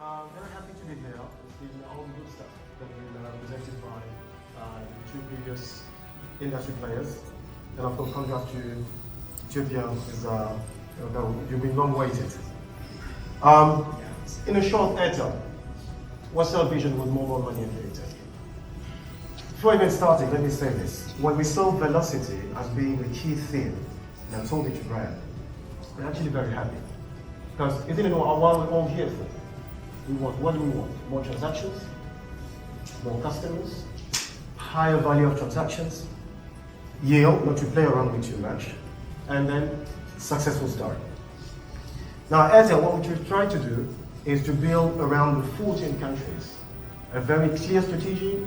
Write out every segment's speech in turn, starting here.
Very happy to be here. It's been all the good stuff that has been presented by the two previous industry players. And of course, congrats to Ethiopia, you've been long waited. In a short, Airtel, what's our vision with mobile money in data? Before even starting, let me say this. When we saw velocity as being the key theme, and I told it to Brian, we're actually very happy. Because isn't it what we're all here for? What do we want? More transactions, more customers, higher value of transactions, yield, not to play around with too much, and then successful start. Now at Airtel, what we're trying to do is to build around the 14 countries a very clear strategy,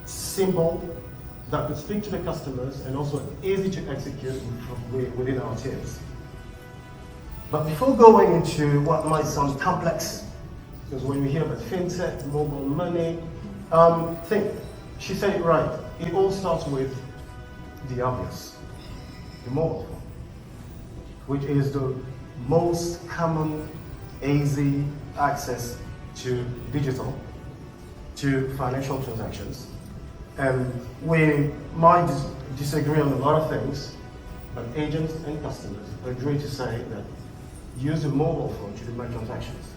simple, that could speak to the customers and also easy to execute within our teams. But before going into what might sound complex, because when we hear about fintech, mobile money, she said it right. It all starts with the obvious, the mobile phone, which is the most common, easy access to digital, to financial transactions. And we might disagree on a lot of things, but agents and customers agree to say that use a mobile phone to do my transactions.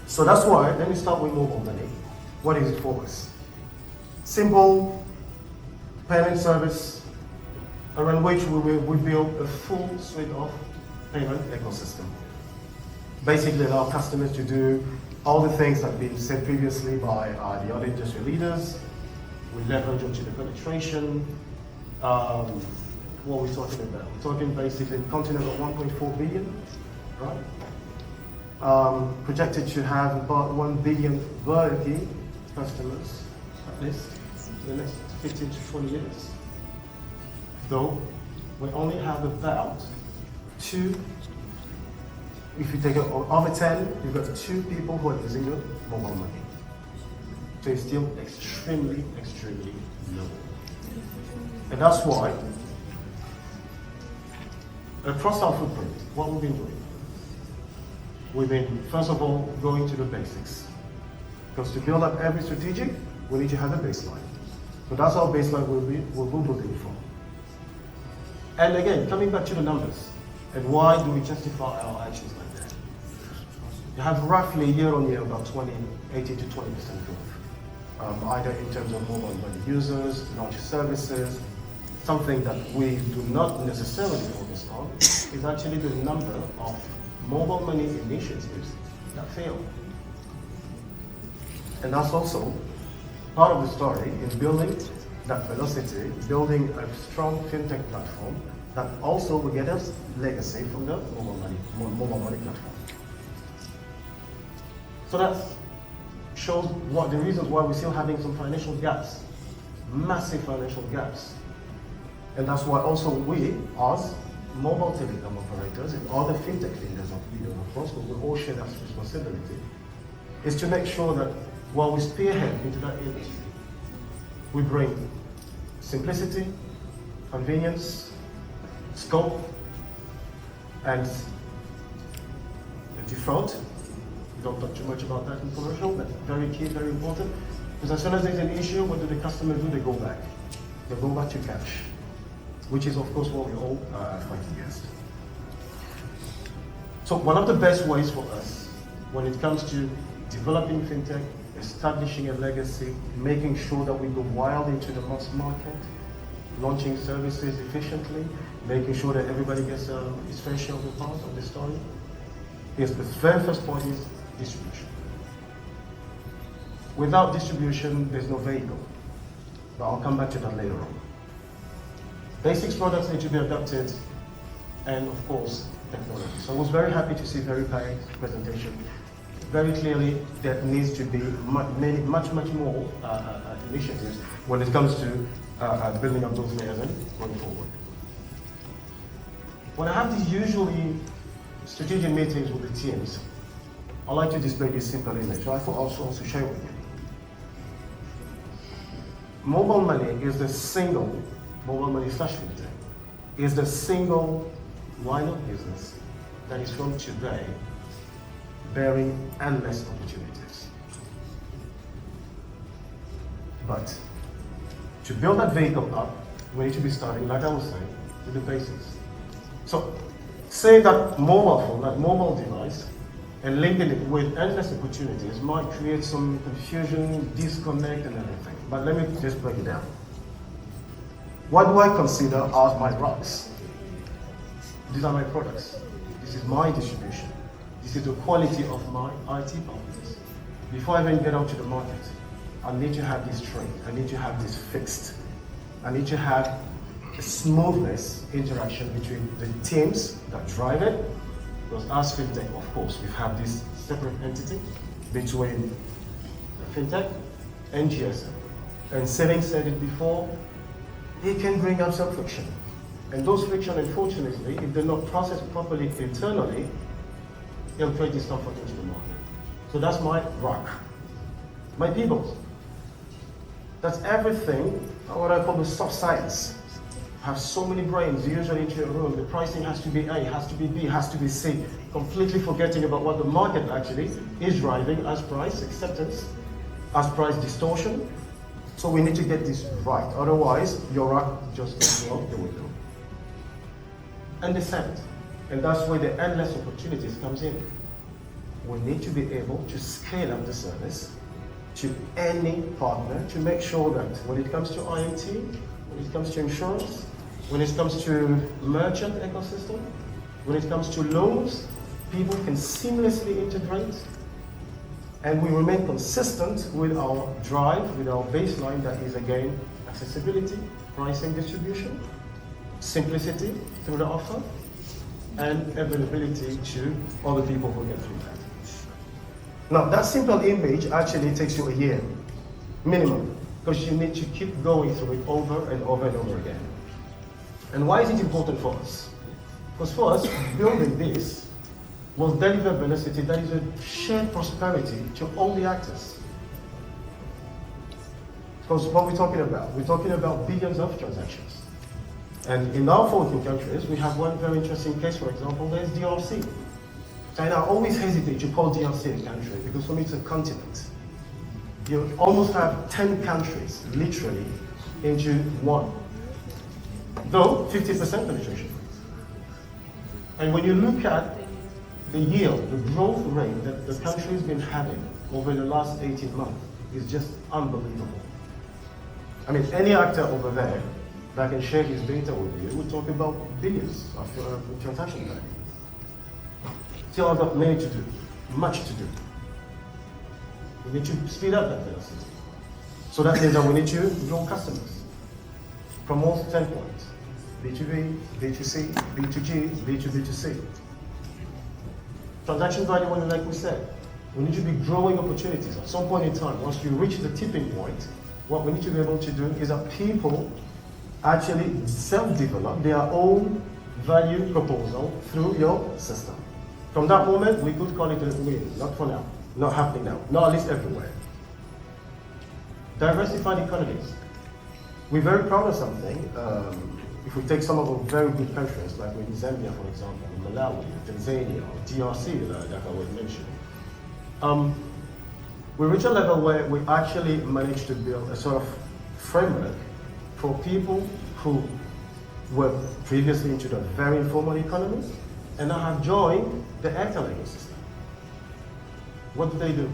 So that's why, let me start with mobile money. What is it for us? Simple payment service around which we build a full suite of payment ecosystem. Basically allow customers to do all the things that have been said previously by the other industry leaders. We leverage onto the penetration. What are we talking about? We're talking basically a continent of 1.4 billion, right? Projected to have about 1 billion VIP customers, at least, in the next 15 to 20 years. Though, we only have about 2, if you take it over 10, you've got 2 people who are using your mobile money. So it's still extremely, extremely low. And that's why, across our footprint, what we've been doing, we've been, first of all, going to the basics. Because to build up every strategic, we need to have a baseline. So that's our baseline we'll be building from. And again, coming back to the numbers, and why do we justify our actions like that? You have roughly year-on-year about 18 to 20% growth. Either in terms of mobile money users, launch services. Something that we do not necessarily focus on is actually the number of mobile money initiatives that fail. And that's also part of the story in building that velocity, building a strong fintech platform that also will get us legacy from the mobile money platform. So that shows what the reasons why we're still having some financial gaps, massive financial gaps. And that's why also we, as mobile telecom operators and other fintech leaders of course, we all share that responsibility, is to make sure that while we spearhead into that industry, we bring simplicity, convenience, scope, and default. We don't talk too much about that in commercial, but very key, very important. Because as soon as there's an issue, what do the customers do? They go back. They go back to cash, which is of course what we all are fighting against. So one of the best ways for us when it comes to developing fintech, establishing a legacy, making sure that we go wild into the mass market, launching services efficiently, making sure that everybody gets his fair share of the part of the story, is the very first point is distribution. Without distribution, there's no vehicle. But I'll come back to that later on. Basics products need to be adopted, and of course, technology. So I was very happy to see Veripay's presentation. Very clearly, there needs to be much more initiatives when it comes to building up those layers and going forward. When I have these usually strategic meetings with the teams, I like to display this simple image. So I thought I'll also share with you. Mobile money is the single, mobile money / fintech, is the single line of business that is from today bearing endless opportunities. But to build that vehicle up, we need to be starting, like I was saying, with the basics. So, say that mobile phone, that mobile device, and linking it with endless opportunities might create some confusion, disconnect, and everything. But let me just break it down. What do I consider as my rocks? These are my products. This is my distribution. This is the quality of my IT partners. Before I even get out to the market, I need to have this trained. I need to have this fixed. I need to have a smoothness interaction between the teams that drive it. Because as fintech, of course, we have this separate entity between the fintech and GSM. And Selling said it before, it can bring up some friction. And those friction, unfortunately, if they're not processed properly internally, they'll create discomfort into the market. So that's my rock. My people. That's everything, what I call the soft science. Have so many brains usually into a room. The pricing has to be A, has to be B, has to be C. Completely forgetting about what the market actually is driving as price acceptance, as price distortion. So we need to get this right. Otherwise, your rock just goes out the window. And the second, and that's where the endless opportunities comes in. We need to be able to scale up the service to any partner to make sure that when it comes to IoT, when it comes to insurance, when it comes to merchant ecosystem, when it comes to loans, people can seamlessly integrate, and we remain consistent with our drive, with our baseline that is again accessibility, pricing, distribution, simplicity through the offer, and availability to other people who get through that. Now, that simple image actually takes you a year, minimum, because you need to keep going through it over and over and over again. And why is it important for us? Because for us, building this will deliver velocity that is a shared prosperity to all the actors. Because what we're talking about billions of transactions. And in our 14 countries, we have one very interesting case, for example, there's DRC. And I always hesitate to call DRC a country because for me it's a continent. You almost have 10 countries, literally, into one. Though 50% penetration. And when you look at the yield, the growth rate that the country's been having over the last 18 months is just unbelievable. I mean, any actor over there that can share his data with you, we're talking about billions of transaction value. Still have got many to do, much to do. We need to speed up that velocity. So that means that we need to grow customers from all standpoints. B2B, B2C, B2G, B2B2C. Transaction value, like we said, we need to be growing opportunities. At some point in time, once you reach the tipping point, what we need to be able to do is that people actually self-develop their own value proposal through your system. From that moment, we could call it a win, not for now, not happening now, not at least everywhere. Diversified economies. We're very proud of something. If we take some of our very good countries, like in Zambia, for example, Malawi, Tanzania, or DRC, that I was mentioning, we reach a level where we actually managed to build a sort of framework for people who were previously into the very informal economy and now have joined the Airtel ecosystem. What do?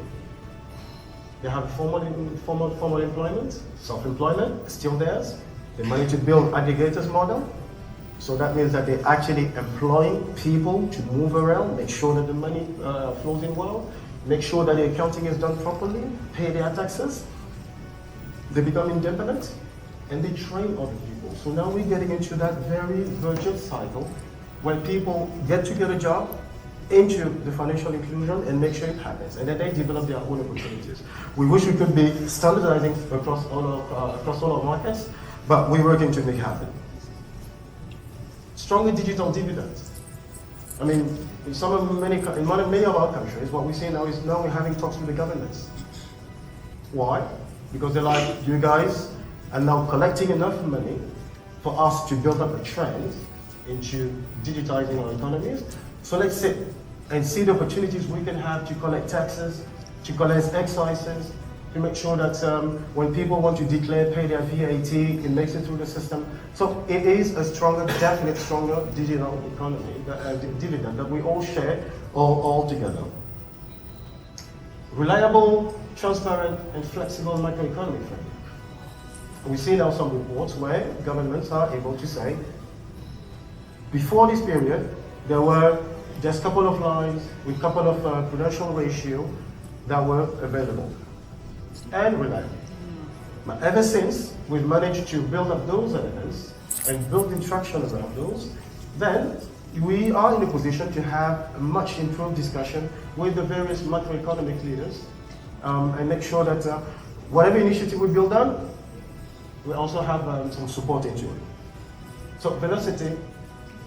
They have formal employment, self-employment, still theirs. They manage to build aggregators model. So that means that they're actually employing people to move around, make sure that the money flows in well, make sure that the accounting is done properly, pay their taxes. They become independent and they train other people. So now we're getting into that very virtuous cycle where people get to get a job into the financial inclusion and make sure it happens. And then they develop their own opportunities. We wish we could be standardizing across all our markets, but we're working to make it happen. Stronger digital dividends. I mean, in many of our countries, what we see now is we're having talks with the governments. Why? Because they're like, you guys are now collecting enough money for us to build up a trend into digitizing our economies. So let's sit and see the opportunities we can have to collect taxes, to collect excises, to make sure that when people want to declare, pay their VAT, it makes it through the system. So it is a stronger, definite stronger digital economy, dividend that we all share all together. Reliable, transparent, and flexible macroeconomic framework. We see now some reports where governments are able to say, before this period, there were just a couple of lines with a couple of prudential ratio that were available and reliable. But ever since we've managed to build up those elements and build traction around those, then we are in a position to have a much improved discussion with the various macroeconomic leaders and make sure that whatever initiative we build on, we also have some support into it. So velocity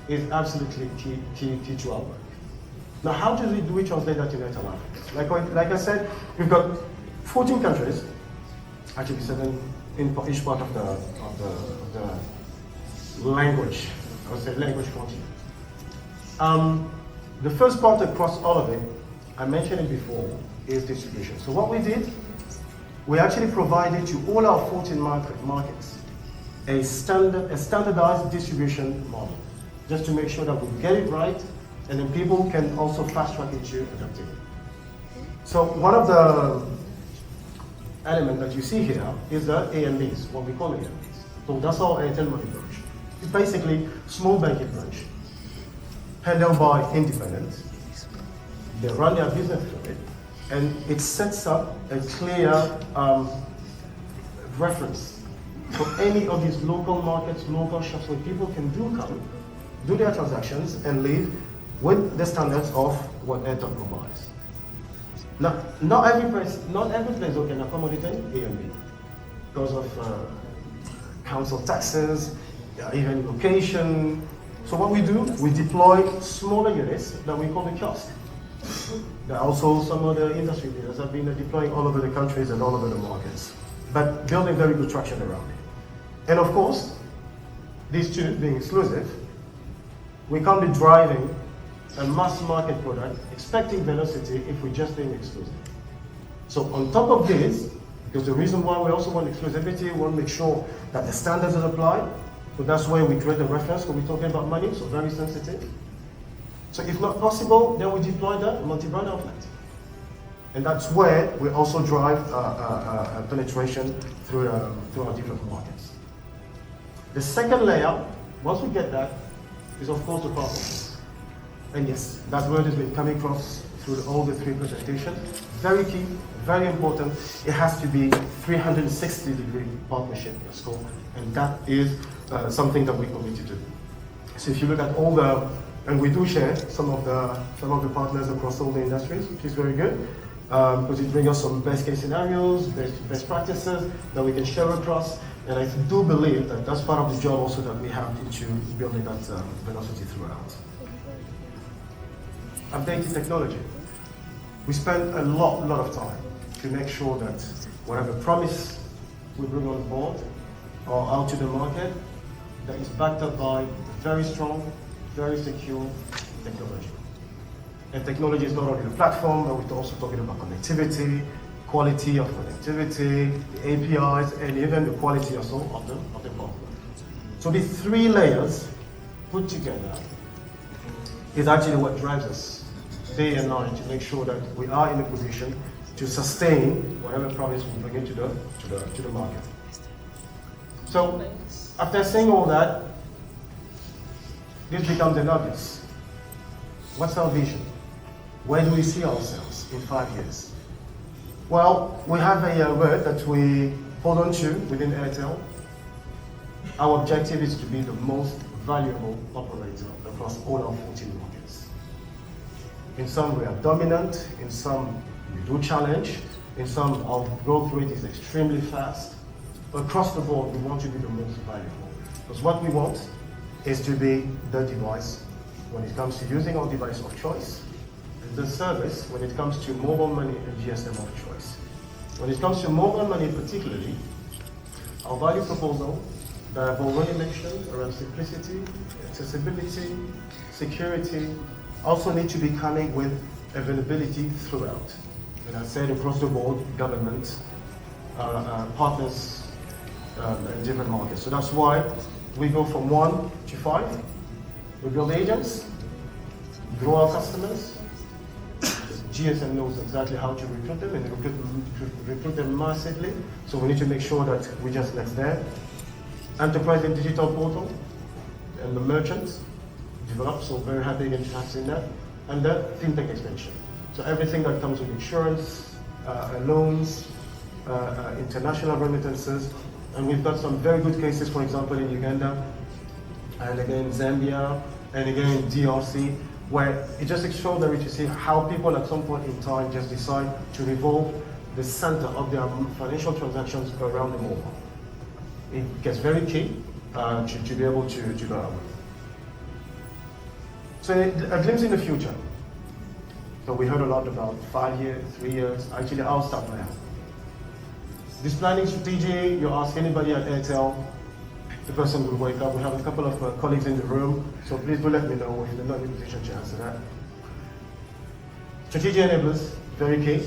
is absolutely key to our work. Now, how do we translate that to Airtel Africa? Like I said, we've got 14 countries, actually 7 in each part of the language, I would say language continent. The first part across all of it, I mentioned it before, is distribution. So what we did, we actually provided to all our 14 markets a standardized distribution model, just to make sure that we get it right, and then people can also fast track it to adapting it. So one of the elements that you see here is the AMBs, what we call AMBs. So that's our Airtel Money branch. It's basically small banking branch, handled by independents. They run their business through it, and it sets up a clear reference for any of these local markets, local shops, where people can come, do their transactions, and leave with the standards of what Airtel provides. Now, not every place can accommodate an AMB because of council taxes, even location. So what we do, we deploy smaller units that we call the kiosk. There are also some other industry leaders that have been deploying all over the countries and all over the markets, but building very good traction around it. And of course, these two being exclusive, we can't be driving a mass market product expecting velocity if we're just being exclusive. So on top of this, because the reason why we also want exclusivity, we want to make sure that the standards are applied. So that's why we create a reference when we're talking about money, so very sensitive. So if not possible, then we deploy the multi-brand outlet. And that's where we also drive penetration through our different markets. The second layer, once we get that, is of course the partnerships. And yes, that word has been coming across through all the 3 presentations. Very key, very important. It has to be 360-degree partnership, let's call it. And that is something that we commit to do. So if you look at all the, and we do share some of the partners across all the industries, which is very good, because it brings us some best case scenarios, best practices that we can share across. And I do believe that that's part of the job also that we have into building that velocity throughout. Updated technology. We spend a lot of time to make sure that whatever promise we bring on board or out to the market, that is backed up by very strong, very secure technology. And technology is not only the platform, but we're also talking about connectivity, quality of connectivity, the APIs, and even the quality also of the platform. So these 3 layers put together is actually what drives us day and night to make sure that we are in a position to sustain whatever promise we bring into the market. So after saying all that, this becomes an obvious. What's our vision? Where do we see ourselves in 5 years? Well, we have a word that we hold on to within Airtel. Our objective is to be the most valuable operator across all our 14 markets. In some we are dominant, in some we do challenge, in some our growth rate is extremely fast. Across the board, we want to be the most valuable. Because what we want is to be the device when it comes to using our device of choice, and the service when it comes to mobile money and GSM of choice. When it comes to mobile money particularly, our value proposal that I've already mentioned around simplicity, accessibility, security, also need to be coming with availability throughout. And I said across the board, government, partners, in different markets. So that's why we go from 1 to 5. We build agents, grow our customers. GSM knows exactly how to recruit them, and recruit them massively. So we need to make sure that we just let there. Enterprise and digital portal, and the merchants develop. So very happy again to have seen that. And the fintech expansion. So everything that comes with insurance, loans, international remittances, and we've got some very good cases, for example, in Uganda, and again Zambia, and again DRC, where it's just extraordinary to see how people at some point in time just decide to revolve the center of their financial transactions around the mobile. It gets very key to be able to go out. So a glimpse in the future. So we heard a lot about 5 years, 3 years. Actually, I'll start now. This planning strategy, you ask anybody at Airtel, the person will wake up. We have a couple of colleagues in the room, so please do let me know if they're not in a position to answer that. Strategic enablers, very key.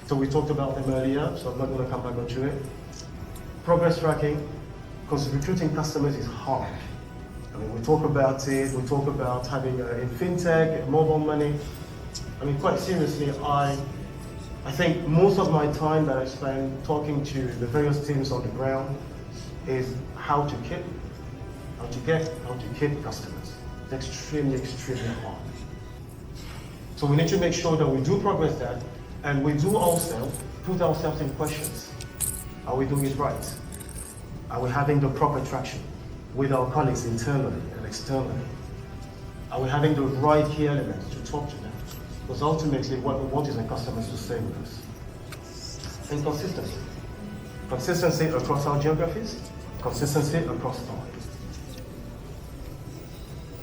So we talked about them earlier, so I'm not going to come back onto it. Progress tracking, because recruiting customers is hard. I mean, we talk about it, we talk about having in fintech, mobile money. I mean, quite seriously, I think most of my time that I spend talking to the various teams on the ground is how to keep customers. It's extremely, extremely hard. So we need to make sure that we do progress that, and we do also put ourselves in questions. Are we doing it right? Are we having the proper traction with our colleagues internally and externally? Are we having the right key elements to talk to them? Because ultimately what we want is the customers to stay with us. And consistency. Consistency across our geographies, consistency across time.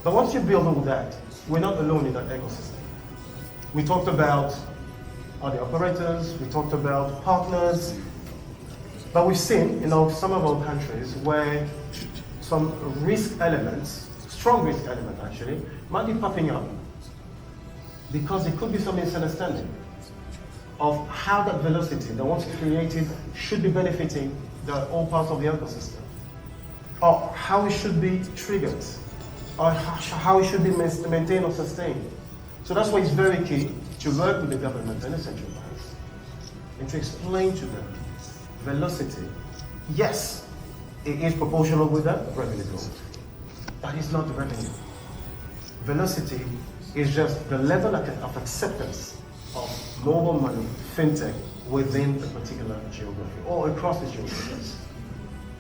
But once you build all that, we're not alone in that ecosystem. We talked about other operators, we talked about partners, but we've seen in some of our countries where some risk elements, strong risk element actually, might be popping up because there could be some misunderstanding of how that velocity that once created should be benefiting all parts of the ecosystem, or how it should be triggered, or how it should be maintained or sustained. So that's why it's very key to work with the government and the central banks and to explain to them velocity. Yes, it is proportional with that revenue growth. That is not the revenue. Velocity is just the level of acceptance of mobile money, fintech, within a particular geography or across the geographies.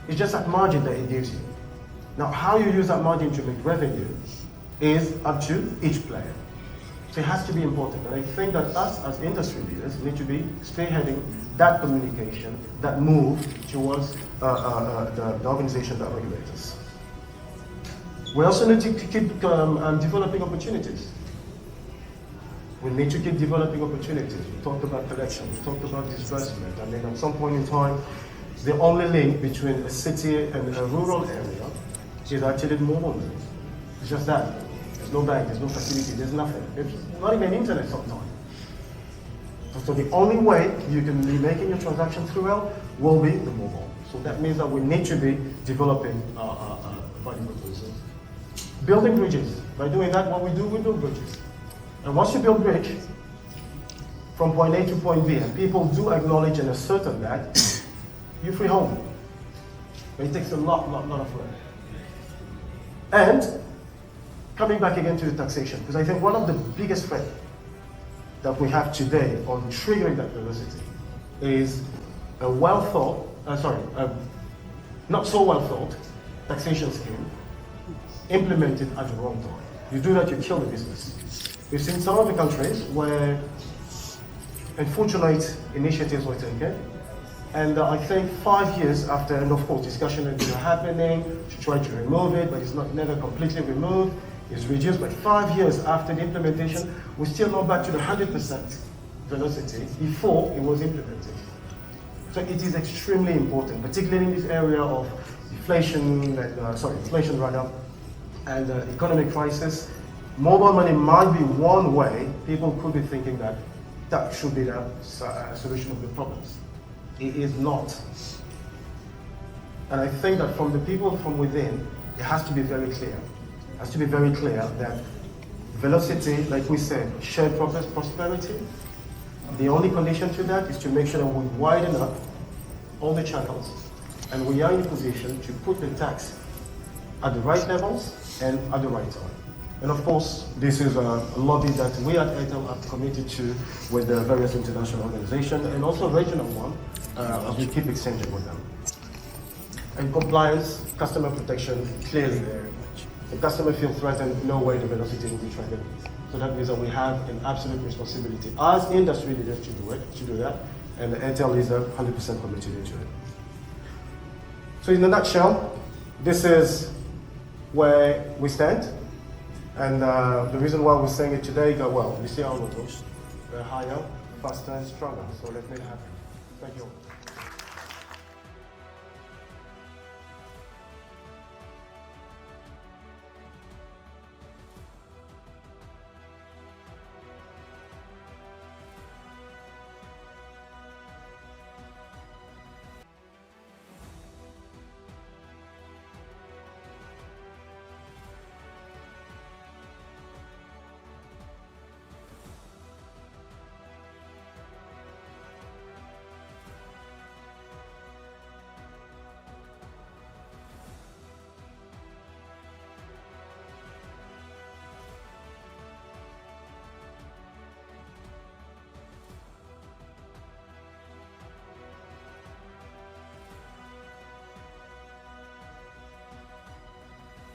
It's just that margin that it gives you. Now, how you use that margin to make revenue is up to each player. So it has to be important. And I think that us as industry leaders need to be spearheading that communication, that move towards the organization that regulates us. We also need to keep developing opportunities. We need to keep developing opportunities. We talked about collection, we talked about disbursement. I mean, at some point in time, the only link between a city and a rural area is actually mobile money. It's just that. There's no bank, there's no facility, there's nothing. There's not even internet sometimes. So the only way you can be making your transaction throughout will be the mobile. So that means that we need to be developing value proposals. Building bridges. By doing that, what we do, we build bridges. And once you build bridge from point A to point B, and people do acknowledge and assert that, you free home. But it takes a lot of work. And coming back again to the taxation, because I think one of the biggest threats that we have today on triggering that velocity is a not so well thought taxation scheme implemented at the wrong time. You do that, you kill the business. We've seen some of the countries where unfortunate initiatives were taken, and I think 5 years after, and of course discussion has been happening to try to remove it, but it's never completely removed. It's reduced, but 5 years after the implementation, we're still not back to the 100% velocity before it was implemented. So it is extremely important, particularly in this area of inflation, and economic crisis. Mobile money might be one way. People could be thinking that that should be the solution of the problems. It is not. And I think that from the people from within, it has to be very clear. It has to be very clear that velocity, like we said, shared prosperity, the only condition to that is to make sure that we widen up all the channels and we are in a position to put the tax at the right levels and at the right time. And of course, this is a lobby that we at Airtel are committed to with the various international organizations and also regional one, as we keep exchanging with them. And compliance, customer protection, clearly there. The customer feels threatened, no way the velocity will be threatened. So that means that we have an absolute responsibility as industry leaders to do that, and the Airtel is 100% committed into it. So in a nutshell, this is where we stand. And the reason why we're saying it today, well, we see our logos. They're higher, faster, and stronger. So let's make it happen. Thank you all.